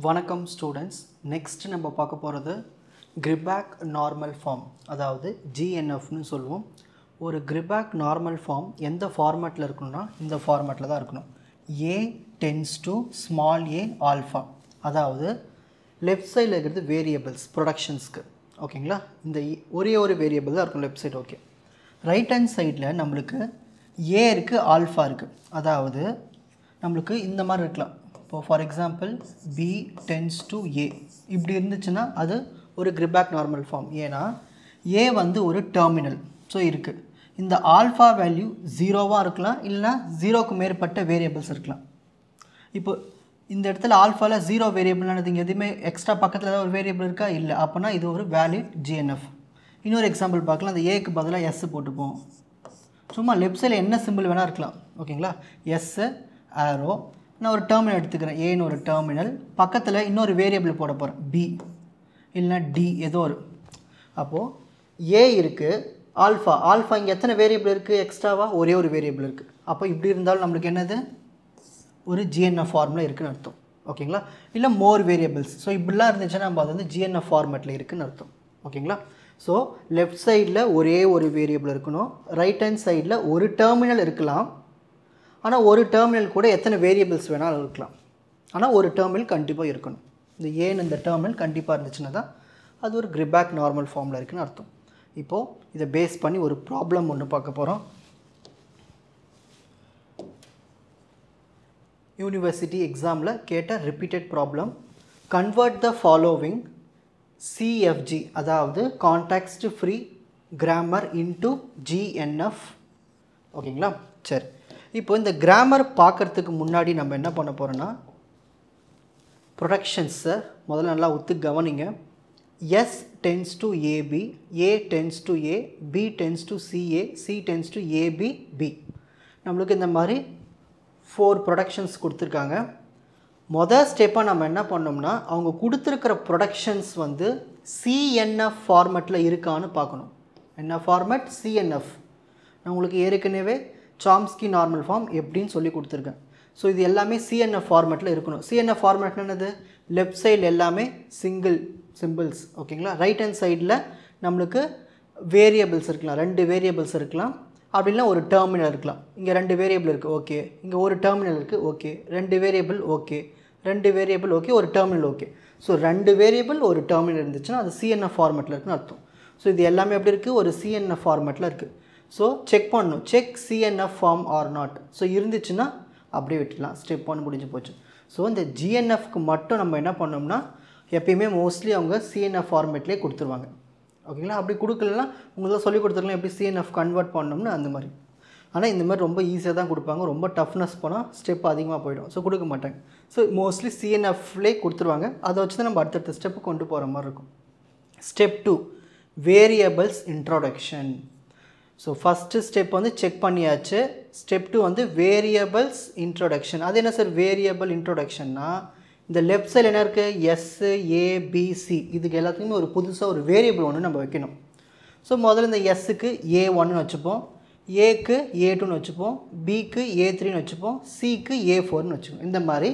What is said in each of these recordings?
வணக்கம் students. Next நம்ம பார்க்க போகிறது கிரிபாக் நார்மல் ஃபார்ம், அதாவது ஜிஎன்எஃப்னு சொல்லுவோம். ஒரு கிரிபாக் நார்மல் ஃபார்ம் எந்த ஃபார்மேட்டில் இருக்கணும்னா இந்த ஃபார்மேட்டில் தான் இருக்கணும். ஏ tends to small A alpha, அதாவது லெஃப்ட் சைடில் இருக்கிறது வேரியபிள்ஸ் ப்ரொடக்ஷன்ஸ்க்கு, ஓகேங்களா. இந்த ஒரே ஒரு வேரியபிள் தான் இருக்கும் left side, okay. Right hand சைடில் நம்மளுக்கு ஏ இருக்குது, ஆல்ஃபா இருக்குது, அதாவது நம்மளுக்கு இந்த மாதிரி இருக்கலாம். இப்போ for example P tense to A இப்படி இருந்துச்சுன்னா அது ஒரு கிரிபாக் நார்மல் ஃபார்ம். ஏன்னா ஏ வந்து ஒரு டெர்மினல், ஸோ இருக்குது. இந்த ஆல்ஃபா வேல்யூ ஜீரோவாக இருக்கலாம், இல்லைனா ஜீரோக்கு மேற்பட்ட வேரியபிள்ஸ் இருக்கலாம். இப்போ இந்த இடத்துல ஆல்ஃபாவில் ஜீரோ வேரியபிள்னானது இங்கே எதுவுமே எக்ஸ்ட்ரா பக்கத்தில் ஏதாவது ஒரு வேரியபிள் இருக்கா? இல்லை. அப்போனா இது ஒரு வேலிட் ஜிஎன்எஃப். இன்னொரு எக்ஸாம்பிள் பார்க்கலாம். அந்த ஏக்கு பதிலாக எஸ் போட்டுப்போம். சும்மா லெஃப்ட் சைடில் என்ன சிம்பிள் வேணால் இருக்கலாம், ஓகேங்களா. எஸ்ஸு ஆரோ, நான் ஒரு டெர்மினல் எடுத்துக்கிறேன், ஏன்னு ஒரு டெர்மினல். பக்கத்தில் இன்னொரு வேரியபிள் போட போகிறேன், பி இல்லைனா டி ஏதோ ஒரு. அப்போது ஏ இருக்குது, ஆல்ஃபா இங்கே எத்தனை வேரியபிள் இருக்குது எக்ஸ்ட்ராவாக? ஒரே ஒரு வேரியபிள் இருக்குது. அப்போ இப்படி இருந்தாலும் நம்மளுக்கு என்னது ஒரு ஜிஎன்எஃப் ஃபார்மில் இருக்குதுன்னு அர்த்தம், ஓகேங்களா. இல்லை மோர் வேரியபிள்ஸ், ஸோ இப்படிலாம் இருந்துச்சுன்னா நம்ம அது வந்து ஜிஎன்எஃப் ஃபார்மேட்டில் இருக்குதுன்னு அர்த்தம், ஓகேங்களா. ஸோ லெஃப்ட் சைடில் ஒரே ஒரு வேரியபிள் இருக்கணும், ரைட் ஹேண்ட் சைடில் ஒரு டெர்மினல் இருக்கலாம். ஆனால் ஒரு டெர்மினல் கூட எத்தனை வேரியபிள்ஸ் வேணாலும் இருக்கலாம். ஆனால் ஒரு டெர்மினல் கண்டிப்பாக இருக்கணும். இந்த ஏன்னு இந்த டெர்மினல் கண்டிப்பாக இருந்துச்சுன்னா தான் அது ஒரு கிரிபாக் நார்மல் ஃபார்மில் இருக்குதுன்னு அர்த்தம். இப்போது இதை பேஸ் பண்ணி ஒரு ப்ராப்ளம் ஒன்று பார்க்க போகிறோம். யூனிவர்சிட்டி எக்ஸாமில் கேட்ட repeated problem. Convert the following CFG, அதாவது கான்டெக்ஸ்ட் ஃப்ரீ கிராமர் இன்டு ஜிஎன்எஃப், ஓகேங்களா. சரி, இப்போ இந்த கிராமர் பார்க்குறதுக்கு முன்னாடி நம்ம என்ன பண்ண போகிறோன்னா ப்ரொடக்ஷன்ஸை முதல்ல நல்லா ஒத்து கவனிங்க. S tends to A B, A tends to A, B tense to C A, C tends to A B, B. நம்மளுக்கு இந்த மாதிரி 4 ப்ரொடக்ஷன்ஸ் கொடுத்துருக்காங்க. மொதல் ஸ்டெப்பாக நம்ம என்ன பண்ணோம்னா அவங்க கொடுத்துருக்கிற ப்ரொடக்ஷன்ஸ் வந்து சிஎன்எஃப் ஃபார்மேட்டில் இருக்கான்னு பார்க்கணும். என்ன ஃபார்மேட்? சிஎன்எஃப். நான் உங்களுக்கு ஏற்கனவே சாம்ஸ்கி நார்மல் ஃபார்ம் எப்படின்னு சொல்லி கொடுத்துருக்கேன். ஸோ இது எல்லாமே சிஎன்எஃப் ஃபார்மேட்டில் இருக்கணும். சிஎன்எஃப் ஃபார்மேட் என்னது? லெஃப்ட் சைடில் எல்லாமே சிங்கிள் சிம்பிள்ஸ், ஓகேங்களா. ரைட் ஹேண்ட் சைடில் நம்மளுக்கு வேரியபிள்ஸ் இருக்கலாம், 2 வேரியபிள்ஸ் இருக்கலாம், அப்படின்னா ஒரு டெர்மினல் இருக்கலாம். இங்கே 2 வேரியபிள் இருக்குது, ஓகே. இங்கே ஒரு டெர்மினல் இருக்குது, okay. 2 variable, okay. 2 variable, okay. ஒரு டெர்மினல், ஓகே. ஸோ 2 வேரியபிள் ஒரு டெர்மினல் இருந்துச்சுன்னா அது சிஎன்எஃப் ஃபார்மேட்டில் இருக்குன்னு அர்த்தம். ஸோ இது எல்லாமே எப்படி இருக்குது? ஒரு சிஎன்எஃப் ஃபார்மேட்டில் இருக்குது. ஸோ செக் பண்ணணும், check CNF form or not. So இருந்துச்சுன்னா அப்படியே விட்டுலாம், ஸ்டெப் 1 முடிஞ்சு போச்சு. ஸோ இந்த ஜிஎன்எஃப்க்கு மட்டும் நம்ம என்ன பண்ணோம்னா எப்பயுமே மோஸ்ட்லி அவங்க சிஎன்எஃப் ஃபார்மேட்லேயே கொடுத்துருவாங்க, ஓகேங்களா. அப்படி கொடுக்கலன்னா உங்களுக்கு சொல்லிக் கொடுத்துருக்கலாம் எப்படி சிஎன்எஃப் கன்வெர்ட் பண்ணோம்னு, அந்த மாதிரி. ஆனால் இந்த மாதிரி ரொம்ப ஈஸியாக தான் கொடுப்பாங்க. ரொம்ப டஃப்னஸ் போனால் ஸ்டெப் அதிகமாக போயிடும், ஸோ கொடுக்க மாட்டாங்க. ஸோ மோஸ்ட்லி சிஎன்எஃப்லேயே கொடுத்துருவாங்க. அதை வச்சு தான் நம்ம அடுத்தடுத்த ஸ்டெப்பு கொண்டு போகிற மாதிரி இருக்கும். Step 2 variables introduction. So first step வந்து செக் பண்ணியாச்சு. ஸ்டெப் 2 வந்து வேரியபிள்ஸ் இன்ட்ரோடக்ஷன். அது என்ன சார் வேரியபிள் இன்ட்ரோடக்ஷன்னா? இந்த லெஃப்ட் சைடில் என்ன இருக்குது? எஸ்ஸு, ஏபிசி, இதுக்கு எல்லாத்துக்குமே ஒரு புதுசாக ஒரு வேரியபிள் ஒன்று நம்ம வைக்கணும். ஸோ முதல்ல இந்த எஸ்ஸுக்கு A1ன்னு வச்சுப்போம், ஏக்கு A2ன்னு வச்சுப்போம், பிக்கு A3ன்னு வச்சுப்போம், சிக்கு A4ன்னு வச்சுப்போம். இந்த மாதிரி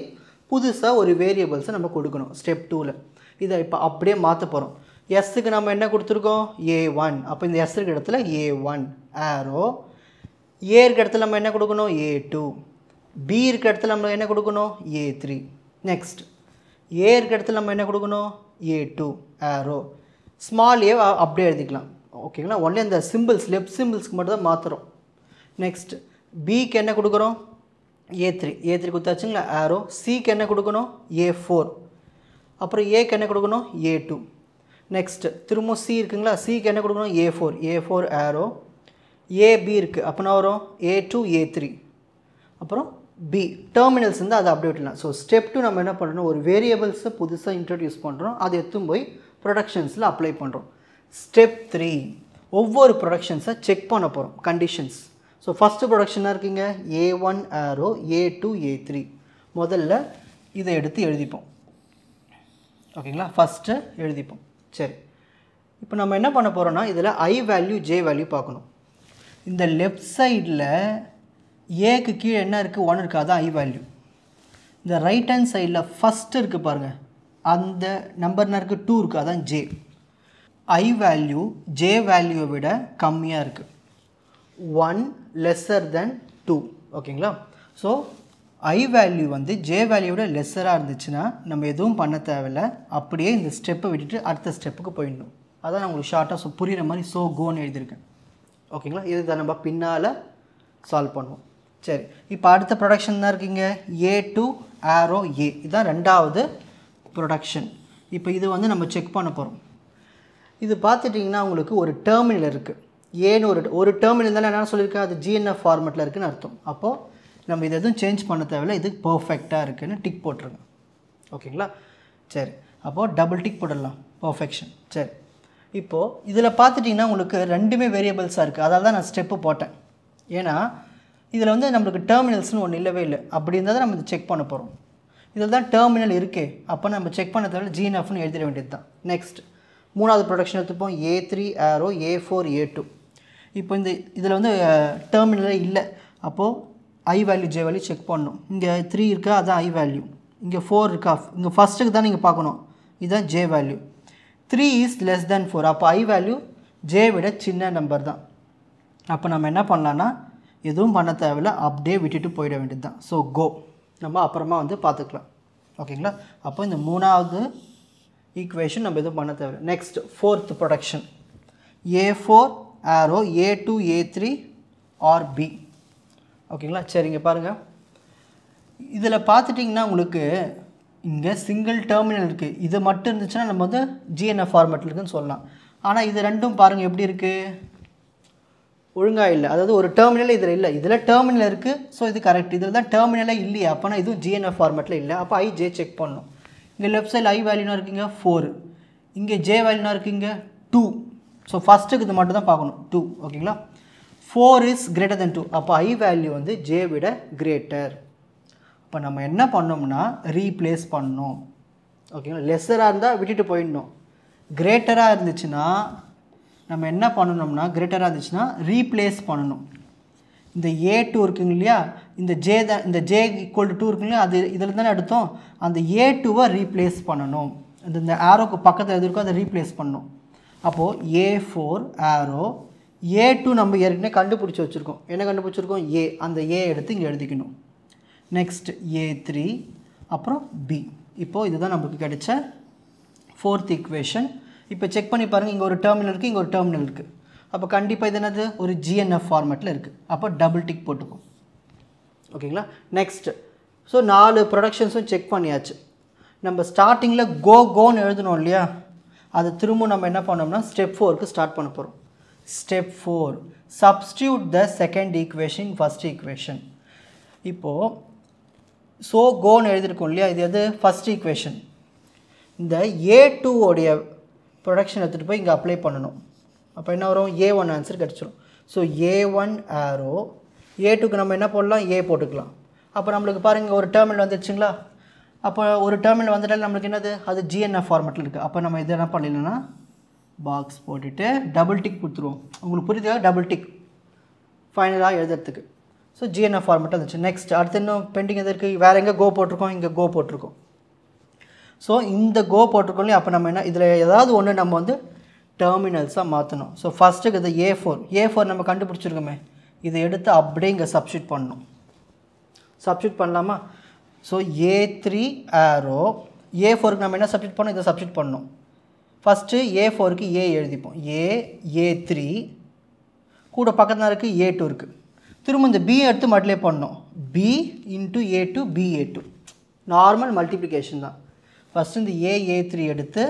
புதுசாக ஒரு வேரியபிள்ஸை நம்ம கொடுக்கணும் ஸ்டெப் 2ல். இதை இப்போ அப்படியே மாற்ற போகிறோம். எஸ்ஸுக்கு நம்ம என்ன கொடுத்துருக்கோம்? A1. அப்போ இந்த எஸ் இருக்க இடத்துல A1 ஆரோ. ஏ இருக்க இடத்துல நம்ம என்ன கொடுக்கணும்? A2. பி இருக்க இடத்துல நம்ம என்ன கொடுக்கணும்? A3. நெக்ஸ்ட் ஏ இருக்க இடத்துல நம்ம என்ன கொடுக்கணும்? A2 arrow. ஸ்மால் ஏ அப்படியே எழுதிக்கலாம், ஓகேங்களா. ஒன்லி அந்த சிம்பிள்ஸ் லெஃப்ட் சிம்பிள்ஸ்க்கு மட்டும் தான் மாற்றுறோம். நெக்ஸ்ட் பிக்கு என்ன கொடுக்குறோம்? A3 கொடுத்தாச்சுங்களா ஆரோ. சிக்கு என்ன கொடுக்கணும்? A4. அப்புறம் ஏக்கு என்ன கொடுக்கணும்? A2. நெக்ஸ்ட்டு திரும்ப சி இருக்குங்களா, சிக்கு என்ன கொடுக்கணும்? A4 ஆரோ. ஏபி இருக்குது, அப்போனா வரும் A2 A3. அப்புறம் பி டெர்மினல்ஸ் இருந்தால் அதை அப்படியே விட்டுலாம். ஸோ ஸ்டெப் 2 நம்ம என்ன பண்ணுறோம்? ஒரு வேரியபிள்ஸை புதுசாக இன்ட்ரடியூஸ் பண்ணுறோம், அதை எடுத்துன்னு போய் ப்ரொடக்ஷன்ஸில் அப்ளை பண்ணுறோம். ஸ்டெப் 3 ஒவ்வொரு ப்ரொடக்ஷன்ஸை செக் பண்ண போகிறோம், கண்டிஷன்ஸ். ஸோ ஃபஸ்ட்டு ப்ரொடக்ஷனாக இருக்கீங்க A1 ஆரோ, A2 A3. முதல்ல இதை எடுத்து எழுதிப்போம், ஓகேங்களா. ஃபஸ்ட்டு எழுதிப்போம். சரி, இப்போ நம்ம என்ன பண்ண போகிறோன்னா இதில் ஐ வேல்யூ ஜே வேல்யூ பார்க்கணும். இந்த லெஃப்ட் சைடில் ஏக்கு கீழே என்ன இருக்குது? 1 இருக்குது, அதுதான் ஐ வேல்யூ. இந்த ரைட் ஹேண்ட் சைடில் ஃபஸ்ட்டு இருக்குது பாருங்கள், அந்த நம்பர்னா இருக்குது 2 இருக்குது, அதான் ஜே. I வேல்யூ ஜே வேல்யூவை விட கம்மியாக இருக்குது, 1 லெஸ்ஸர் தென் 2. ஓகேங்களா? ஸோ I வேல்யூ வந்து ஜே வேல்யூவோட லெஸ்ஸராக இருந்துச்சுன்னா நம்ம எதுவும் பண்ண தேவையில்லை, அப்படியே இந்த ஸ்டெப்பை விட்டுட்டு அடுத்த ஸ்டெப்புக்கு போயிடணும். அதான் நான் உங்களுக்கு ஷார்ட்டாக புரிகிற மாதிரி கோன்னு எழுதியிருக்கேன். ஓகேங்களா? இதுதான் நம்ம பின்னால் சால்வ் பண்ணுவோம். சரி, இப்போ அடுத்த ப்ரொடக்ஷன் தான் இருக்குங்க, A2 ஆரோ A. இதுதான் ரெண்டாவது ப்ரொடக்ஷன். இப்போ இது வந்து நம்ம செக் பண்ண போகிறோம். இது பார்த்துட்டிங்கன்னா உங்களுக்கு ஒரு டெர்மினல் இருக்குது, ஏன்னு ஒரு டெர்மினல் தானே என்ன சொல்லியிருக்கேன், அது GNF ஃபார்மெட்டில் இருக்குதுன்னு அர்த்தம். அப்போது நம்ம இது எதுவும் சேஞ்ச் பண்ண தேவையில்லை, இது பர்ஃபெக்டாக இருக்குதுன்னு டிக் போட்டுருங்க. ஓகேங்களா? சரி, அப்போது டபுள் டிக் போட்டுடலாம், பர்ஃபெக்ஷன். சரி, இப்போது இதில் பார்த்துட்டிங்கன்னா உங்களுக்கு ரெண்டுமே வேரியபிள்ஸாக இருக்குது, அதால் தான் நான் ஸ்டெப்பு போட்டேன். ஏன்னா இதில் வந்து நம்மளுக்கு டெர்மினல்ஸ்னு ஒன்று இல்லவே இல்லை, அப்படி இருந்தால் தான் நம்ம இதை செக் பண்ண போகிறோம். இதில் தான் டெர்மினல் இருக்கே, அப்போ நம்ம செக் பண்ண தேவையில்ல, GNFன்னு எழுதிட வேண்டியது தான். நெக்ஸ்ட் மூணாவது ப்ரொடக்ஷன் எடுத்துப்போம், A3 ஆரோ A4 A2. இப்போ இதில் வந்து டெர்மினலே இல்லை, அப்போது I value J value check பண்ணணும். இங்கே 3 இருக்கா, அதுதான் I வேல்யூ. இங்கே 4 இருக்கா, இங்கே ஃபஸ்ட்டுக்கு தான் நீங்கள் பார்க்கணும், இதுதான் J value. 3 is less than 4, அப்போ I வேல்யூ ஜே விட சின்ன நம்பர் தான். அப்போ நம்ம என்ன பண்ணலான்னா எதுவும் பண்ண தேவையில்லை, அப்படியே விட்டுட்டு போயிட வேண்டியது தான். ஸோ கோ, நம்ம அப்புறமா வந்து பார்த்துக்கலாம். ஓகேங்களா? அப்போ இந்த மூணாவது ஈக்குவேஷன் நம்ம எதுவும் பண்ண தேவையில்லை. நெக்ஸ்ட் ஃபோர்த் ப்ரொடக்ஷன், A4 ஆரோ A2 A3 ஆர் B. ஓகேங்களா? சரிங்க, பாருங்கள், இதில் பார்த்துட்டிங்கன்னா உங்களுக்கு இங்கே சிங்கிள் டெர்மினல் இருக்குது, இது மட்டும் இருந்துச்சுன்னா நம்ம வந்து GNF ஃபார்மேட்டில் இருக்குதுன்னு சொல்லலாம். ஆனால் இது ரெண்டும் பாருங்கள் எப்படி இருக்குது, ஒழுங்காக இல்லை. அதாவது ஒரு டெர்மினல் இதில் இல்லை, இதில் டெர்மினல் இருக்குது, ஸோ இது கரெக்ட். இதில் தான் டெர்மினலே இல்லையா, அப்போனா இதுவும் GNF ஃபார்மேட்டில் இல்லை. அப்போ I J செக் பண்ணணும். இங்கே லெஃப்ட் சைடில் I வேல்யூனா இருக்குங்க 4, இங்கே J வேல்யூனா இருக்குங்க 2. ஸோ ஃபஸ்ட்டுக்கு இது மட்டும் தான் பார்க்கணும், 2. ஓகேங்களா? 4 இஸ் கிரேட்டர் தென் 2, அப்போ I வேல்யூ வந்து J விட கிரேட்டர். இப்போ நம்ம என்ன பண்ணோம்னா ரீப்ளேஸ் பண்ணணும். ஓகேங்களா? லெஸ்ஸராக இருந்தால் விட்டுட்டு போயிடணும், கிரேட்டராக இருந்துச்சுன்னா நம்ம என்ன பண்ணணும்னா, கிரேட்டராக இருந்துச்சுன்னா ரீப்ளேஸ் பண்ணணும். இந்த A2 இருக்குங்க இல்லையா, இந்த J தான், இந்த J ஈக்குவல் டு 2 இருக்குங்க இல்லையா, அது இதில் தானே எடுத்தோம், அந்த A2வை ரீப்ளேஸ் பண்ணணும். இந்த ஆரோக்கு பக்கத்தில் எது இருக்கோ அதை ரீப்ளேஸ் பண்ணணும். அப்போது A4 ஆரோ A2 நம்ம ஏற்கனவே கண்டுபிடிச்சி வச்சுருக்கோம். என்ன கண்டுபிடிச்சிருக்கோம், A. அந்த A எடுத்து இங்கே எழுதிக்கணும். நெக்ஸ்ட் A3 அப்புறம் B. இப்போது இதுதான் நமக்கு கிடைச்ச ஃபோர்த் ஈக்குவேஷன். இப்போ செக் பண்ணி பாருங்கள், இங்கே ஒரு டெர்மினல் இருக்குது, இங்கே ஒரு டெர்மினல் இருக்குது. அப்போ கண்டிப்பாக இது என்னது, ஒரு GNF ஃபார்மேட்டில் இருக்குது. அப்போ டபுள் டிக் போட்டுக்கும். ஓகேங்களா? நெக்ஸ்ட், ஸோ 4 ப்ரொடக்ஷன்ஸும் செக் பண்ணியாச்சு. நம்ம ஸ்டார்டிங்கில் கோன்னு எழுதணும் இல்லையா, அது திரும்ப நம்ம என்ன பண்ணோம்னா ஸ்டெப் 4க்கு ஸ்டார்ட் பண்ண போகிறோம். Step 4, substitute the second equation first equation. இப்போது ஸோ கோன்னு எழுதியிருக்கோம் இல்லையா, இது எது ஃபஸ்ட் ஈக்குவேஷன். இந்த A2 உடைய ப்ரொடக்ஷன் எடுத்துகிட்டு போய் இங்கே அப்ளை பண்ணணும். அப்போ என்ன வரும், A1 ஆன்சர் கிடச்சிரும். ஸோ A1 ஆரோ A2க்கு நம்ம என்ன போடலாம், A போட்டுக்கலாம். அப்போ நம்மளுக்கு பாருங்கள் ஒரு டெர்மினல் வந்துடுச்சுங்களா. அப்போ ஒரு டெர்மினல் வந்துட்டால் நம்மளுக்கு என்னது, அது GNF ஃபார்மேட்டில் இருக்குது. அப்போ நம்ம இது என்ன பண்ணலைன்னா பாக்ஸ் போட்டுட்டு டபுள் டிக் கொடுத்துருவோம். உங்களுக்கு புரியுதா, டபுள் டிக் ஃபைனலாக எழுதுறதுக்கு. ஸோ GNF ஃபார்மேட்டில் வந்துச்சு. நெக்ஸ்ட் அடுத்து இன்னும் பெண்டிங் எது இருக்குது, வேறு எங்கே கோ போட்டிருக்கோம், இங்கே கோ போட்டிருக்கோம். ஸோ இந்த கோ போட்டிருக்கோம் இல்லையா, அப்போ நம்ம என்ன இதில் ஏதாவது ஒன்று நம்ம வந்து டெர்மினல்ஸாக மாற்றணும். ஸோ ஃபஸ்ட்டுக்கு இது A4 நம்ம கண்டுபிடிச்சிருக்கோமே, இதை எடுத்து அப்படியே இங்கே சப்ஸ்டியூட் பண்ணணும். சப்ஸ்டியூட் பண்ணலாமா? ஸோ A3 ஆரோ A4க்கு நம்ம என்ன சப்ஸ்டியூட் பண்ணணும், இதை சப்ஸ்டியூட் பண்ணணும். ஃபஸ்ட்டு A4க்கு A எழுதிப்போம், A3 கூட பக்கத்தில் இருக்குது A2 இருக்குது. திரும்ப இந்த B எடுத்து மல்டிப்ளை பண்ணணும், B into A2 B A2, normal multiplication தான். ஃபஸ்ட்டு இந்த A3 எடுத்து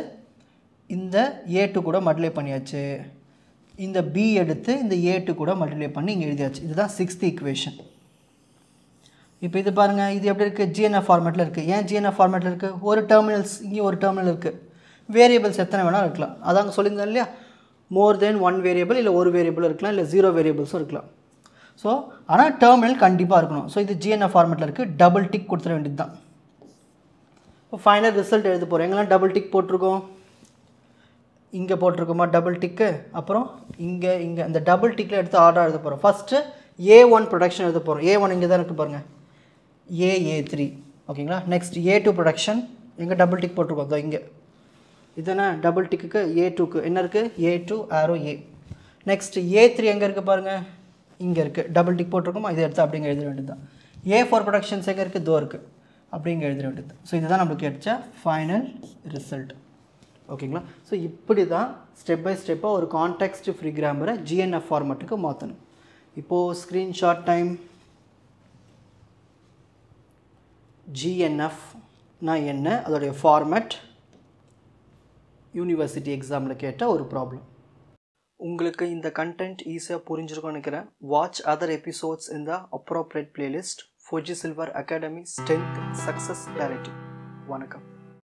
இந்த A2 கூட மல்டிப்ளை பண்ணியாச்சு, இந்த B எடுத்து இந்த A2 கூட மல்டிப்ளை பண்ணி இங்கே எழுதியாச்சு. இதுதான் 6th ஈக்குவேஷன். இப்போ இது பாருங்கள், இது எப்படி இருக்குது, GNF ஃபார்மேட்டில் இருக்குது. ஏன் GNF ஃபார்மேட்டில் இருக்குது, ஒரு டெர்மினல்ஸ் இங்கே ஒரு டெர்மினல் இருக்குது, வேரியபிள்ஸ் எத்தனை வேணால் இருக்கலாம். அதாங்க சொல்லியிருந்தேன் இல்லையா, மோர் தென் 1 வேரியபிள், இல்லை ஒரு வேரியபிள் இருக்கலாம், இல்லை 0 வேரியபிள்ஸும் இருக்கலாம். ஸோ ஆனால் டெர்மினல் கண்டிப்பாக இருக்கணும். ஸோ இது GNF ஃபார்மேட்டில் இருக்குது, டபுள் டிக் கொடுத்துட வேண்டியது தான். இப்போ ஃபைனல் ரிசல்ட் எழுத போகிறோம். எங்கெல்லாம் டபுள் டிக் போட்டிருக்கோம், இங்கே போட்டிருக்கோமா டபுள் டிக்கு, அப்புறம் இங்கே அந்த டபுள் டிக்கில் எடுத்து ஆர்டர் எழுத போகிறோம். ஃபஸ்ட்டு A1 ப்ரொடக்ஷன் எழுத போகிறோம். A1 இங்கே தான் இருக்குது பாருங்கள், A3. ஓகேங்களா? நெக்ஸ்ட் A2 ப்ரொடக்ஷன், எங்கே டபுள் டிக் போட்டிருக்கோம் அதோ இங்கே. இதுனா டபுள் டிக்குக்கு A2க்கு என்ன இருக்குது? A2 arrow A. Next A3 எங்கே இருக்குது பாருங்கள், இங்கே இருக்குது. டபுள் டிக் போட்டிருக்கோமா, இதை எடுத்து அப்படிங்க எழுத வேண்டியது தான். A4 ப்ரொடக்ஷன்ஸ் எங்கே இருக்குது? தோ இருக்குது. அப்படிங்க எழுத வேண்டியது. ஸோ இதுதான் நம்மளுக்கு கிடைச்ச ஃபைனல் ரிசல்ட். ஓகேங்களா? ஸோ இப்படி தான் ஸ்டெப் பை ஸ்டெப்பாக ஒரு கான்டெக்ஸ்ட் ஃப்ரீ கிராமரை GNF ஃபார்மேட்டுக்கு மாற்றணும். இப்போது ஸ்க்ரீன்ஷாட் டைம். GNFனா என்ன, அதோடைய ஃபார்மேட், யூனிவர்சிட்டி எக்ஸாமில் கேட்ட ஒரு ப்ராப்ளம். உங்களுக்கு இந்த கண்டென்ட் ஈஸியாக புரிஞ்சிருக்கும்னு நினைக்கிறேன். வாட்ச் அதர் எபிசோட்ஸ் இன் த appropriate playlist. Fuji Silver Academy 10th Success Narrative. வணக்கம்.